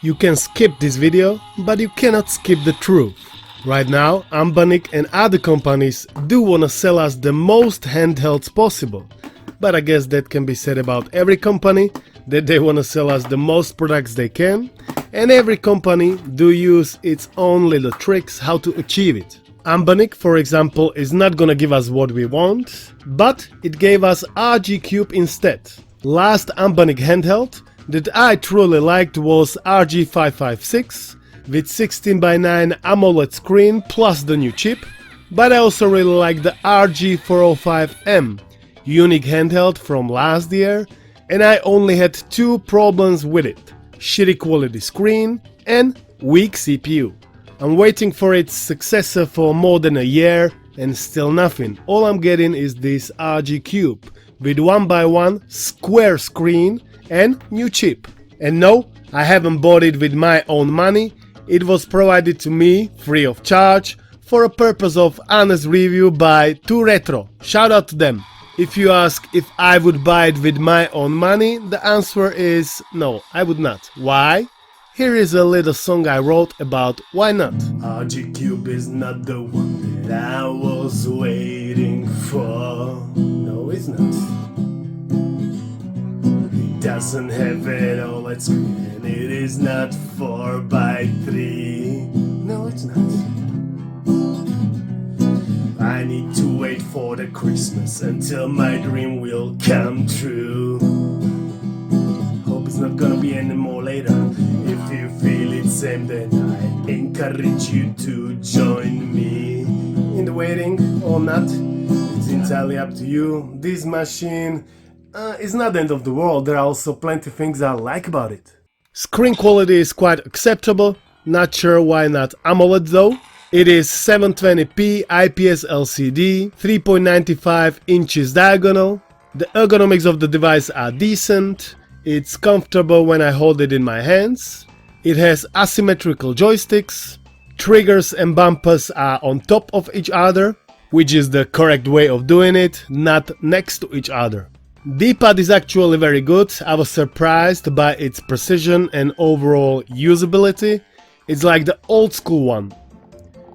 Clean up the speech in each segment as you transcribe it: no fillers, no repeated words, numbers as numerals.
You can skip this video, but you cannot skip the truth. Right now, Anbernic and other companies do wanna sell us the most handhelds possible. But I guess that can be said about every company, that they wanna sell us the most products they can, and every company do use its own little tricks how to achieve it. Anbernic, for example, is not gonna give us what we want, but it gave us RGCube instead. Last Anbernic handheld that I truly liked was RG556 with 16:9 AMOLED screen plus the new chip, but I also really like the RG405M, unique handheld from last year, and I only had two problems with it: shitty quality screen and weak CPU. I'm waiting for its successor for more than a year and still nothing. All I'm getting is this RGCube with 1x1 square screen and new chip. And no, I haven't bought it with my own money. It was provided to me free of charge for a purpose of honest review by 2Retro. Shout out to them. If you ask if I would buy it with my own money, the answer is no, I would not. Why? Here is a little song I wrote about why not. RGCube is not the one that I was waiting for. No, it's not. It doesn't have it all at screen, and it is not 4x3. No, it's not. I need to wait for the Christmas until my dream will come true. Hope it's not gonna be anymore later. If you feel it same, then I encourage you to join me in the waiting or not. It's entirely up to you. This machine is not the end of the world. There are also plenty of things I like about it. Screen quality is quite acceptable. Not sure why not AMOLED though. It is 720p IPS LCD, 3.95 inches diagonal. The ergonomics of the device are decent. It's comfortable when I hold it in my hands. It has asymmetrical joysticks. Triggers and bumpers are on top of each other, which is the correct way of doing it, not next to each other. Dpad is actually very good. I was surprised by its precision and overall usability. It's like the old school one.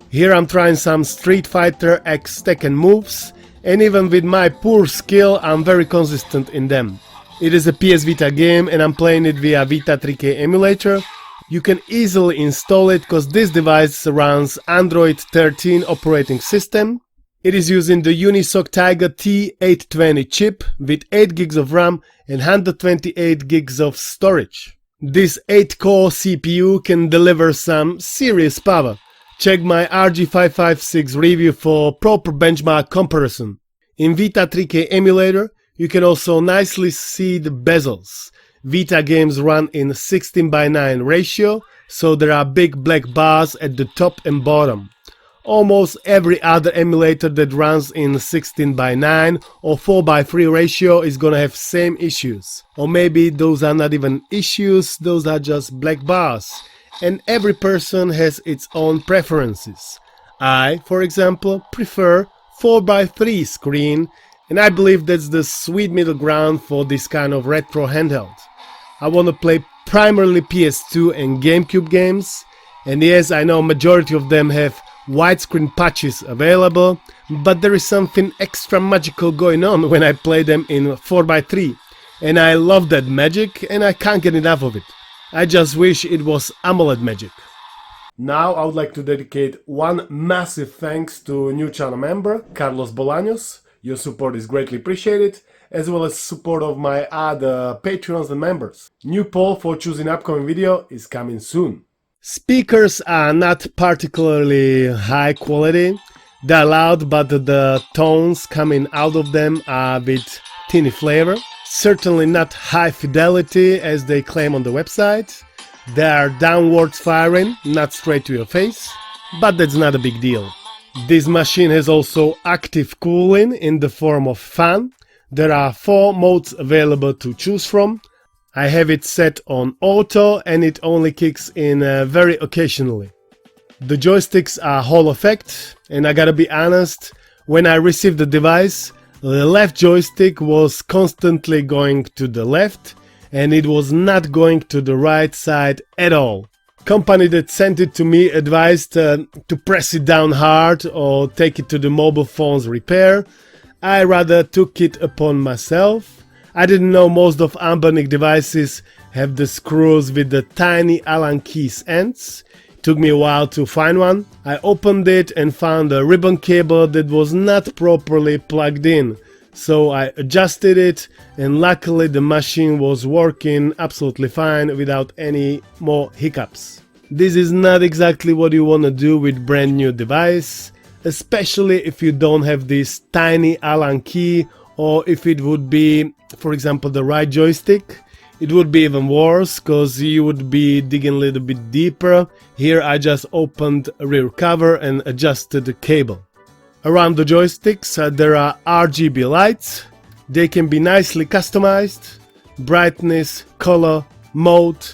Here I'm trying some Street Fighter X Tekken moves, and even with my poor skill I'm very consistent in them. It is a PS Vita game and I'm playing it via Vita 3K emulator. You can easily install it because this device runs Android 13 operating system. It is using the Unisoc Tiger T820 chip with 8 gigs of RAM and 128 gigs of storage. This 8-core CPU can deliver some serious power. Check my RG556 review for proper benchmark comparison. In Vita 3K emulator, you can also nicely see the bezels. Vita games run in 16:9 ratio, so there are big black bars at the top and bottom. Almost every other emulator that runs in 16:9 or 4:3 ratio is gonna have same issues. Or maybe those are not even issues, those are just black bars. And every person has its own preferences. I, for example, prefer 4:3 screen, and I believe that's the sweet middle ground for this kind of retro handheld. I want to play primarily PS2 and Gamecube games, and yes, I know majority of them have widescreen patches available, but there is something extra magical going on when I play them in 4:3, and I love that magic and I can't get enough of it. I just wish it was AMOLED magic. Now I would like to dedicate one massive thanks to new channel member, Carlos Bolaños. Your support is greatly appreciated, as well as support of my other Patreons and members. New poll for choosing upcoming video is coming soon. Speakers are not particularly high quality. They're loud, but the tones coming out of them are with tinny flavor. Certainly not high fidelity as they claim on the website. They are downwards firing, not straight to your face, but that's not a big deal. This machine has also active cooling in the form of fan. There are 4 modes available to choose from. I have it set on auto and it only kicks in very occasionally. The joysticks are Hall effect, and I gotta be honest, when I received the device, the left joystick was constantly going to the left and it was not going to the right side at all. Company that sent it to me advised to press it down hard or take it to the mobile phone's repair. I rather took it upon myself. I didn't know most of Anbernic devices have the screws with the tiny Allen keys ends. It took me a while to find one. I opened it and found a ribbon cable that was not properly plugged in. So I adjusted it, and luckily the machine was working absolutely fine without any more hiccups. This is not exactly what you want to do with brand new device, especially if you don't have this tiny Allen key, or if it would be, for example, the right joystick. It would be even worse, because you would be digging a little bit deeper. Here I just opened a rear cover and adjusted the cable. Around the joysticks there are RGB lights. They can be nicely customized. Brightness, color, mode.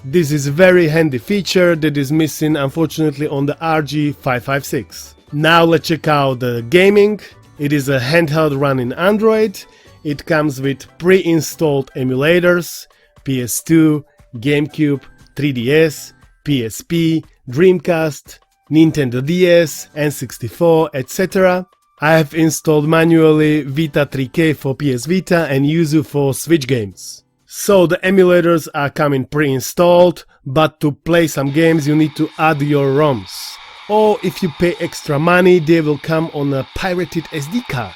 This is a very handy feature that is missing unfortunately on the RG556. Now let's check out the gaming. It is a handheld running Android. It comes with pre-installed emulators, PS2, Gamecube, 3DS, PSP, Dreamcast, Nintendo DS, N64, etc. I have installed manually Vita 3K for PS Vita and Yuzu for Switch games. So the emulators are coming pre-installed, but to play some games you need to add your ROMs. Or if you pay extra money, they will come on a pirated SD card.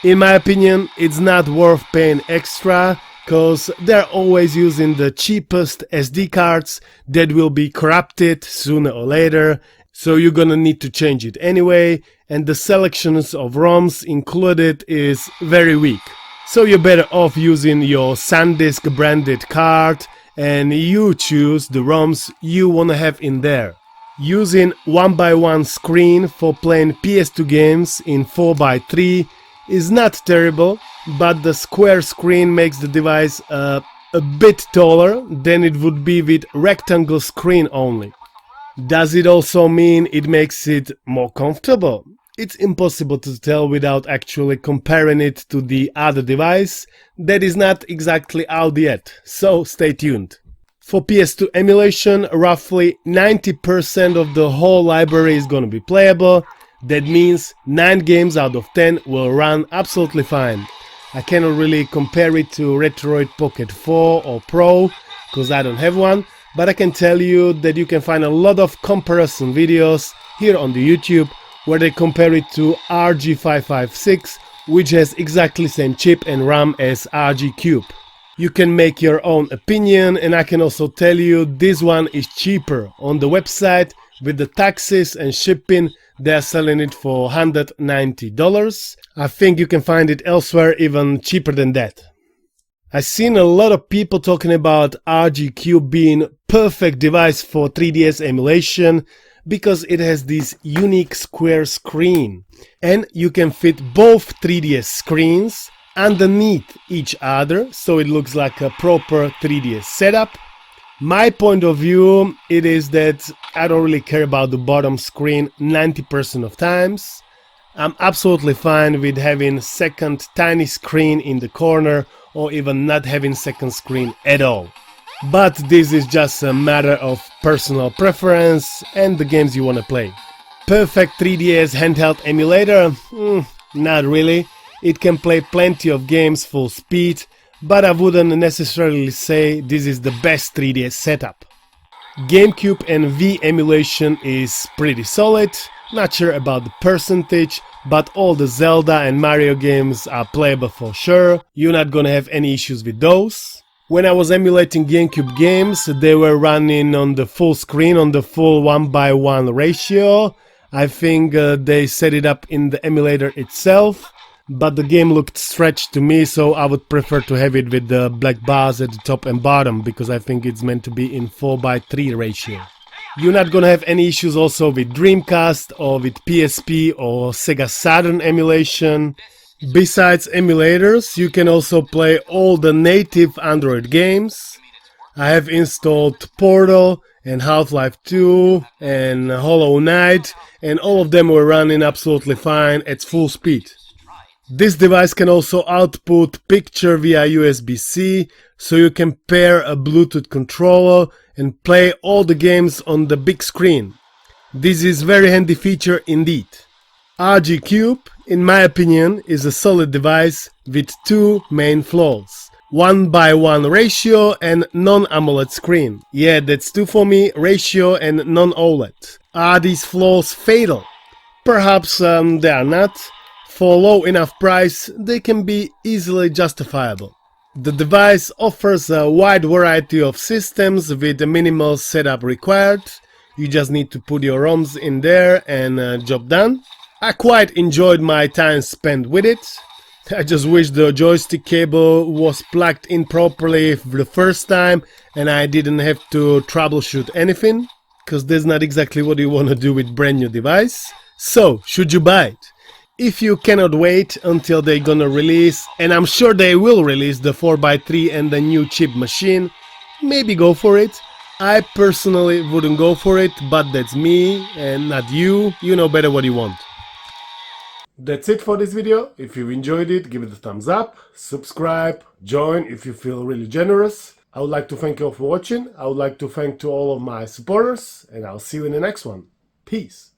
In my opinion, it's not worth paying extra, cause they're always using the cheapest SD cards that will be corrupted sooner or later. So you're gonna need to change it anyway, and the selections of ROMs included is very weak. So you're better off using your SanDisk branded card and you choose the ROMs you wanna have in there. Using 1x1 screen for playing PS2 games in 4x3 is not terrible, but the square screen makes the device a bit taller than it would be with rectangle screen only. Does it also mean it makes it more comfortable? It's impossible to tell without actually comparing it to the other device that is not exactly out yet, so stay tuned. For PS2 emulation, roughly 90% of the whole library is gonna be playable. That means 9 games out of 10 will run absolutely fine. I cannot really compare it to Retroid Pocket 4 or Pro, cause I don't have one. But I can tell you that you can find a lot of comparison videos here on the YouTube where they compare it to RG556, which has exactly same chip and RAM as RGCube. You can make your own opinion, and I can also tell you this one is cheaper. On the website with the taxes and shipping they are selling it for $190. I think you can find it elsewhere even cheaper than that. I've seen a lot of people talking about RGCube being perfect device for 3DS emulation because it has this unique square screen and you can fit both 3DS screens underneath each other, so it looks like a proper 3DS setup. My point of view, it is that I don't really care about the bottom screen 90% of times. I'm absolutely fine with having second tiny screen in the corner or even not having second screen at all. But this is just a matter of personal preference and the games you want to play. Perfect 3DS handheld emulator? Not really. It can play plenty of games full speed, but I wouldn't necessarily say this is the best 3DS setup. Gamecube and V emulation is pretty solid. Not sure about the percentage, but all the Zelda and Mario games are playable for sure. You're not gonna have any issues with those. When I was emulating Gamecube games, they were running on the full screen, on the full 1:1 ratio. I think they set it up in the emulator itself, but the game looked stretched to me, so I would prefer to have it with the black bars at the top and bottom, because I think it's meant to be in 4:3 ratio. You're not gonna have any issues also with Dreamcast or with PSP or Sega Saturn emulation. Besides emulators, you can also play all the native Android games. I have installed Portal and Half-Life 2 and Hollow Knight, and all of them were running absolutely fine at full speed. This device can also output picture via USB-C, so you can pair a Bluetooth controller and play all the games on the big screen. This is very handy feature indeed. RGCube, in my opinion, is a solid device with two main flaws. 1:1 ratio and non-AMOLED screen. Yeah, that's two for me, ratio and non-OLED. Are these flaws fatal? Perhaps they are not. For low enough price, they can be easily justifiable. The device offers a wide variety of systems with a minimal setup required. You just need to put your ROMs in there and job done. I quite enjoyed my time spent with it. I just wish the joystick cable was plugged in properly the first time and I didn't have to troubleshoot anything, because that's not exactly what you want to do with brand new device. So, should you buy it? If you cannot wait until they're gonna release, and I'm sure they will release the 4x3 and the new chip machine, maybe go for it. I personally wouldn't go for it, but that's me and not you. You know better what you want. That's it for this video. If you enjoyed it, give it a thumbs up, subscribe, join if you feel really generous. I would like to thank you all for watching. I would like to thank to all of my supporters, and I'll see you in the next one. Peace.